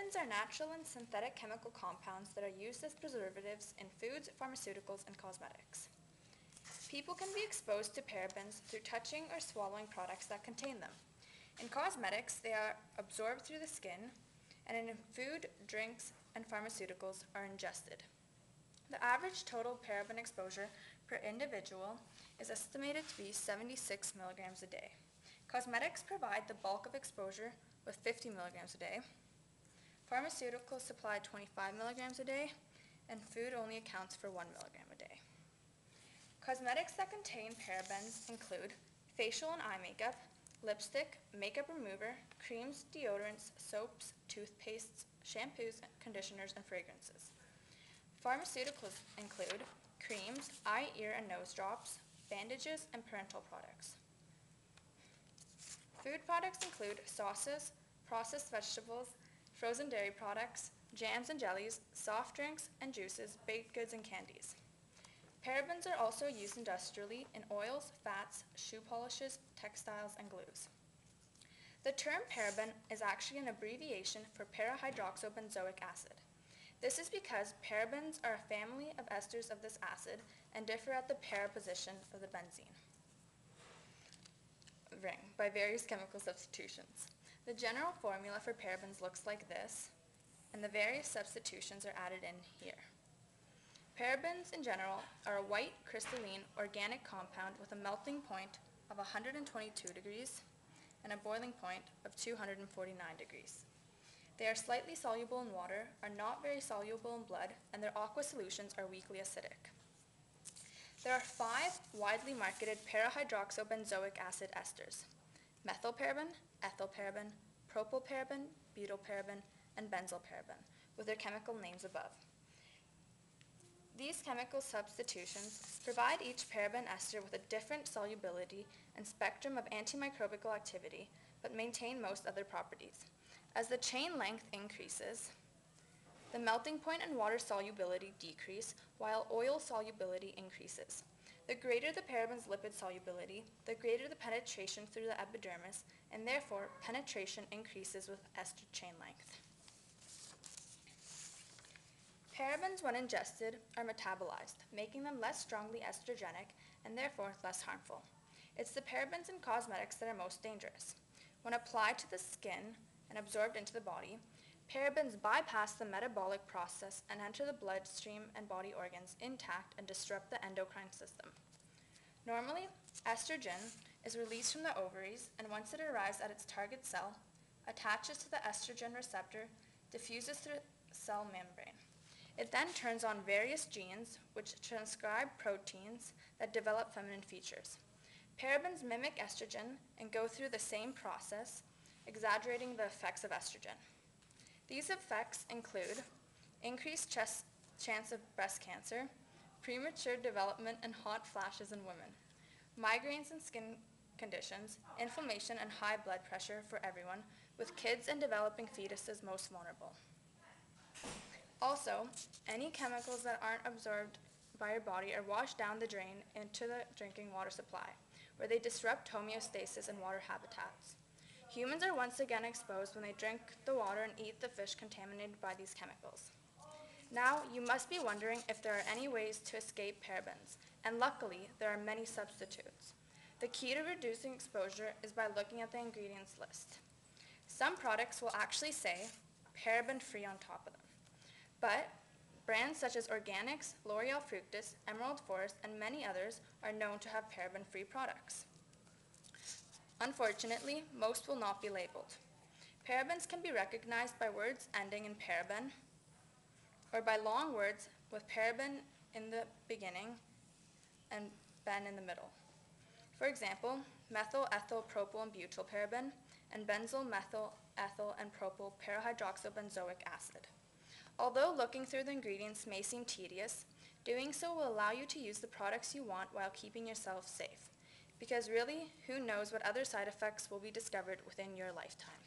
Parabens are natural and synthetic chemical compounds that are used as preservatives in foods, pharmaceuticals, and cosmetics. People can be exposed to parabens through touching or swallowing products that contain them. In cosmetics, they are absorbed through the skin, and in food, drinks, and pharmaceuticals are ingested. The average total paraben exposure per individual is estimated to be 76 milligrams a day. Cosmetics provide the bulk of exposure with 50 milligrams a day. Pharmaceuticals supply 25 milligrams a day, and food only accounts for 1 milligram a day. Cosmetics that contain parabens include facial and eye makeup, lipstick, makeup remover, creams, deodorants, soaps, toothpastes, shampoos, conditioners, and fragrances. Pharmaceuticals include creams, eye, ear, and nose drops, bandages, and parental products. Food products include sauces, processed vegetables, frozen dairy products, jams and jellies, soft drinks and juices, baked goods, and candies. Parabens are also used industrially in oils, fats, shoe polishes, textiles, and glues. The term paraben is actually an abbreviation for parahydroxobenzoic acid. This is because parabens are a family of esters of this acid and differ at the para position of the benzene ring by various chemical substitutions. The general formula for parabens looks like this, and the various substitutions are added in here. Parabens in general are a white, crystalline, organic compound with a melting point of 122 degrees and a boiling point of 249 degrees. They are slightly soluble in water, are not very soluble in blood, and their aqueous solutions are weakly acidic. There are 5 widely marketed parahydroxobenzoic acid esters: methylparaben, ethylparaben, propylparaben, butylparaben, and benzylparaben, with their chemical names above. These chemical substitutions provide each paraben ester with a different solubility and spectrum of antimicrobial activity, but maintain most other properties. As the chain length increases, the melting point and water solubility decrease, while oil solubility increases. The greater the paraben's lipid solubility, the greater the penetration through the epidermis, and therefore penetration increases with ester chain length. Parabens, when ingested, are metabolized, making them less strongly estrogenic and therefore less harmful. It's the parabens in cosmetics that are most dangerous. When applied to the skin and absorbed into the body, parabens bypass the metabolic process and enter the bloodstream and body organs intact and disrupt the endocrine system. Normally, estrogen is released from the ovaries, and once it arrives at its target cell, attaches to the estrogen receptor, diffuses through the cell membrane. It then turns on various genes which transcribe proteins that develop feminine features. Parabens mimic estrogen and go through the same process, exaggerating the effects of estrogen. These effects include increased chance of breast cancer, premature development and hot flashes in women, migraines and skin conditions, inflammation and high blood pressure for everyone, with kids and developing fetuses most vulnerable. Also, any chemicals that aren't absorbed by your body are washed down the drain into the drinking water supply, where they disrupt homeostasis in water habitats. Humans are once again exposed when they drink the water and eat the fish contaminated by these chemicals. Now, you must be wondering if there are any ways to escape parabens, and luckily, there are many substitutes. The key to reducing exposure is by looking at the ingredients list. Some products will actually say paraben-free on top of them, but brands such as Organics, L'Oreal Fructis, Emerald Forest, and many others are known to have paraben-free products. Unfortunately, most will not be labeled. Parabens can be recognized by words ending in paraben or by long words with paraben in the beginning and ben in the middle. For example, methyl, ethyl, propyl, and butylparaben, and benzyl, methyl, ethyl, and propyl parahydroxobenzoic acid. Although looking through the ingredients may seem tedious, doing so will allow you to use the products you want while keeping yourself safe. Because really, who knows what other side effects will be discovered within your lifetime.